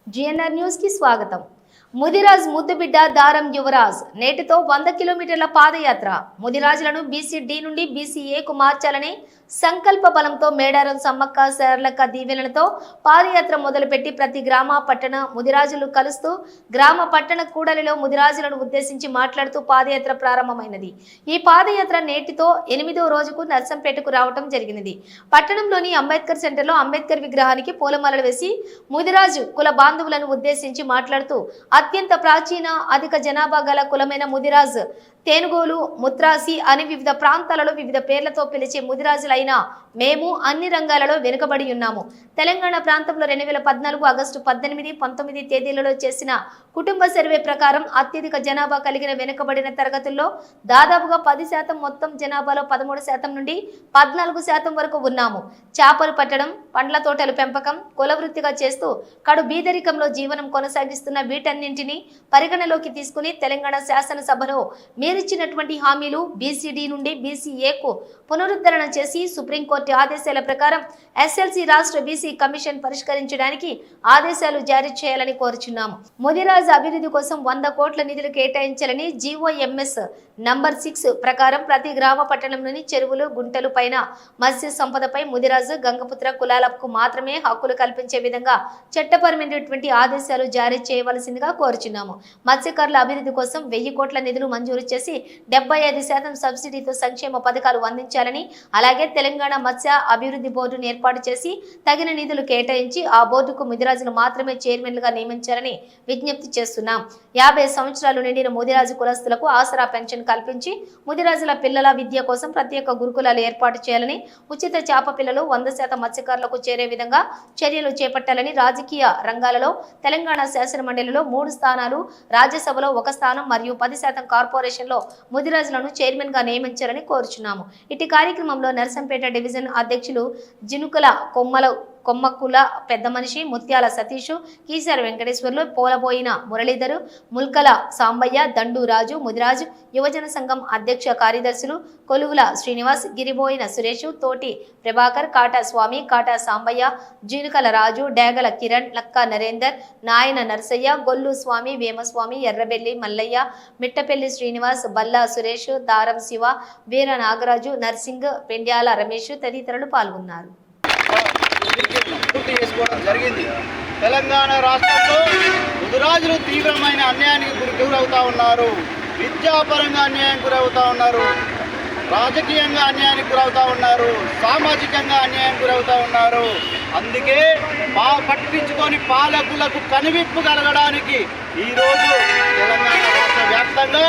GNR news కి స్వాగతం. ముదిరాజ్ ముద్దుబిడ్డ దారం యువరాజ్ నేటితో 100 కిలోమీటర్ల పాదయాత్ర. ముదిరాజులను BC-D నుండి BC-Aకు మార్చాలని సంకల్ప బలంతో మేడారం సమ్మక్క సారలక్క దీవెనలతో పాదయాత్ర మొదలుపెట్టి ప్రతి గ్రామ పట్టణ ముదిరాజులు కలుస్తూ గ్రామ పట్టణ కూడలిలో ముదిరాజులను ఉద్దేశించి మాట్లాడుతూ పాదయాత్ర ప్రారంభమైనది. ఈ పాదయాత్ర నేటితో 8వ రోజుకు నర్సంపేటకు రావటం జరిగినది. పట్టణంలోని అంబేద్కర్ సెంటర్లో అంబేద్కర్ విగ్రహానికి పూలమాలలు వేసి ముదిరాజు కుల బాంధవులను ఉద్దేశించి మాట్లాడుతూ అత్యంత ప్రాచీన అధిక జనాభా గల కులమైన ముదిరాజ్ తేనుగోలు ముత్రాసి అని వివిధ ప్రాంతాలలో వివిధ పేర్లతో పిలిచే ముదిరాజులైన మేము అన్ని రంగాలలో వెనుకబడి ఉన్నాము. తెలంగాణ ప్రాంతంలో 2014 ఆగస్టు 18, 19 తేదీలలో చేసిన కుటుంబ సర్వే ప్రకారం అత్యధిక జనాభా కలిగిన వెనుకబడిన తరగతుల్లో దాదాపుగా 10% మొత్తం జనాభాలో 13% నుండి 14% వరకు ఉన్నాము. చేపలు పట్టడం, పండ్ల తోటలు పెంపకం కులవృత్తిగా చేస్తూ కడు బీదరికంలో జీవనం కొనసాగిస్తున్న వీటన్నింటినీ పరిగణలోకి తీసుకుని తెలంగాణ శాసనసభలో మీరిచ్చినటువంటి హామీలు BC-D నుండి BC-Aకు పునరుద్ధరణ చేసి సుప్రీంకోర్టు ఆదేశాల ప్రకారం SLC రాష్ట్ర BC కమిషన్ పరిష్కరించడానికి ఆదేశాలు జారీ చేయాలని కోరుచున్నాము. ముదిరాజ్ అభివృద్ధి కోసం 100 కోట్ల నిధులు కేటాయించాలని GOMS నంబర్ 6 ప్రకారం ప్రతి గ్రామ పట్టణంలోని చెరువులు గుంటలు పైన మత్స్య సంపదపై ముదిరాజు గంగపుత్ర కులాలకు మాత్రమే హక్కులు కల్పించే విధంగా చట్టపరమైనటువంటి ఆదేశాలు జారీ చేయవలసిందిగా కోరుచున్నాము. మత్స్యకారుల అభివృద్ధి కోసం 1000 కోట్ల నిధులు మంజూరు చేసి 75% సబ్సిడీతో సంక్షేమ పథకాలు అందించాలని, అలాగే తెలంగాణ మత్స్య అభివృద్ధి బోర్డును ఏర్పాటు చేసి తగిన నిధులు కేటాయించి ఆ బోర్డుకు ముదిరాజులు మాత్రమే చైర్మన్లుగా నియమించాలని విజ్ఞప్తి చేస్తున్నాం. 50 సంవత్సరాలు నిండిన ముదిరాజు కులస్తులకు ఆసరా పెన్షన్ కల్పించి ముదిరాజుల పిల్లల విద్య కోసం ప్రత్యేక గురుకులాలు ఏర్పాటు చేయాలని, ఉచిత చేప పిల్లలు 100% మత్స్యకారులకు చేరే విధంగా చర్యలు చేపట్టాలని, రాజకీయ రంగాలలో తెలంగాణ శాసన మండలిలో 3 స్థానాలు, రాజ్యసభలో 1 స్థానం మరియు 10% కార్పొరేషన్లో ముదిరాజులను చైర్మన్ గా నియమించాలని కోరుచున్నాము. ఇటు కార్యక్రమంలో నర్సంపేట డివిజన్ అధ్యక్షులు జినుకుల కొమ్మకుల పెద్ద మనిషి ముత్యాల సతీష్, కీసర వెంకటేశ్వర్లు, పోలబోయిన మురళీధరు, ముల్కల సాంబయ్య, దండు రాజు, ముదిరాజు యువజన సంఘం అధ్యక్ష కార్యదర్శులు కొలువుల శ్రీనివాస్, గిరిబోయిన సురేష్, తోటి ప్రభాకర్, కాటా స్వామి, కాటా సాంబయ్య, జీనుకల రాజు, డేగల కిరణ్, లక్క నరేందర్, నాయన నర్సయ్య, గొల్లు స్వామి, వేమస్వామి, ఎర్రబెల్లి మల్లయ్య, మిట్టపల్లి శ్రీనివాస్, బల్లా సురేష్, దారం శివ, వీర నాగరాజు, నర్సింగ్, పెండ్యాల రమేష్ తదితరులు పాల్గొన్నారు. పూర్తి చేసుకోవడం జరిగింది. తెలంగాణ రాష్ట్రంలో ముదిరాజులు తీవ్రమైన అన్యాయానికి గురవుతా ఉన్నారు. విద్యాపరంగా అన్యాయం గురవుతా ఉన్నారు, రాజకీయంగా అన్యాయానికి గురవుతా ఉన్నారు, సామాజికంగా అన్యాయం గురవుతా ఉన్నారు. అందుకే పట్టించుకొని పాలకులకు కనువిప్పు కలగడానికి ఈరోజు తెలంగాణ రాష్ట్ర వ్యాప్తంగా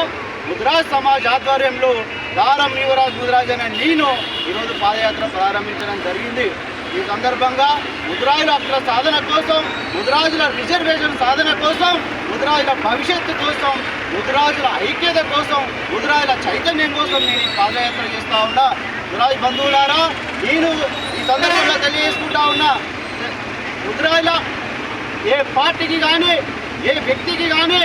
ముదిరాజ్ సమాజ్ ఆధ్వర్యంలో దారం యువరాజ్ ముదిరాజ్ అనే నేను ఈరోజు పాదయాత్ర ప్రారంభించడం జరిగింది. ఈ సందర్భంగా ముదిరాజుల హక్కుల సాధన కోసం, ముదిరాజుల రిజర్వేషన్ సాధన కోసం, ముదిరాజుల భవిష్యత్తు కోసం, ముదిరాజుల ఐక్యత కోసం, ముదిరాజుల చైతన్యం కోసం నేను ఈ పాదయాత్ర చేస్తూ ఉన్నా. ముదిరాజు బంధువులారా, నేను ఈ సందర్భంగా తెలియజేసుకుంటా ఉన్నా, ముదిరాజుల ఏ పార్టీకి కానీ ఏ వ్యక్తికి కానీ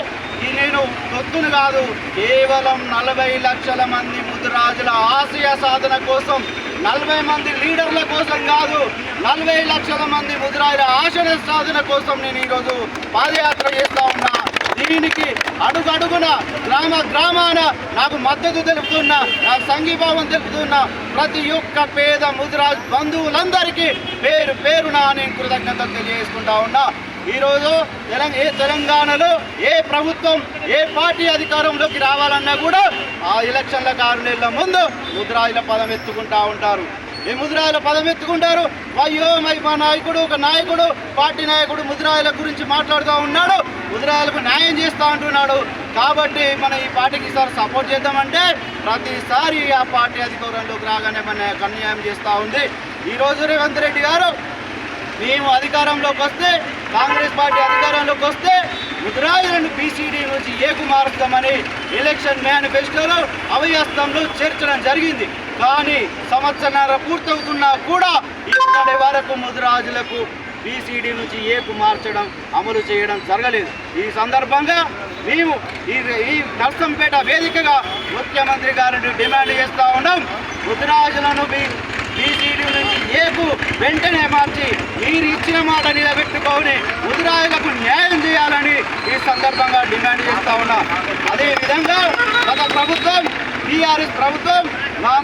నేను తొత్తును కాదు, కేవలం 40 లక్షల మంది ముదిరాజుల ఆశయ సాధన కోసం, 40 మంది లీడర్ల కోసం కాదు, 40 లక్షల మంది ముదిరాజుల ఆశయ సాధన కోసం నేను ఈరోజు పాదయాత్ర చేస్తూ ఉన్నా. దీనికి అడుగడుగున గ్రామాన నాకు మద్దతు తెలుపుతున్నా, నాకు సంఘీభావం తెలుపుతున్నా ప్రతి ఒక్క పేద ముదిరాజు బంధువులందరికీ పేరు పేరున నేను కృతజ్ఞతలు తెలియజేసుకుంటా ఉన్నా. ఈరోజు తెలంగాణలో ఏ ప్రభుత్వం ఏ పార్టీ అధికారంలోకి రావాలన్నా కూడా ఆ ఎలక్షన్లకు 6 నెలల ముందు ముదిరాజుల పదం ఎత్తుకుంటా ఉంటారు. ఏ ముదిరాజుల పదం ఎత్తుకుంటారు, అయ్యో మా నాయకుడు, ఒక నాయకుడు, పార్టీ నాయకుడు ముదిరాజుల గురించి మాట్లాడుతూ ఉన్నాడు, ముదిరాజులకు న్యాయం చేస్తూ అంటున్నాడు. కాబట్టి మనం ఈ పార్టీకి ఈసారి సపోర్ట్ చేద్దామంటే ప్రతిసారి ఆ పార్టీ అధికారంలోకి రాగానే మన అన్యాయం చేస్తూ ఉంది. ఈరోజు రేవంత్ రెడ్డి గారు మేము అధికారంలోకి వస్తే, కాంగ్రెస్ పార్టీ అధికారంలోకి వస్తే ముదిరాజులను BC-D నుంచి Aకు మారుస్తామని ఎలక్షన్ మేనిఫెస్టోలో అభయస్థంలో చేర్చడం జరిగింది. కానీ సంవత్సరాల పూర్తవుతున్నా కూడా ఇప్పటి వరకు ముదిరాజులకు BC-D నుంచి Aకు మార్చడం, అమలు చేయడం జరగలేదు. ఈ సందర్భంగా మేము ఈ నర్సంపేట వేదికగా ముఖ్యమంత్రి గారిని డిమాండ్ చేస్తూ ఉన్నాం, ముదిరాజులను BC-D నుంచి Aకు వెంటనే మార్చి మీరు ఇచ్చిన మాట నిలబెట్టుకొని ముదిరాజులకు న్యాయం సందర్భంగా డిమాండ్ చేస్తా ఉన్నా. అదేవిధంగా గత ప్రభుత్వం టీఆర్ఎస్ ప్రభుత్వం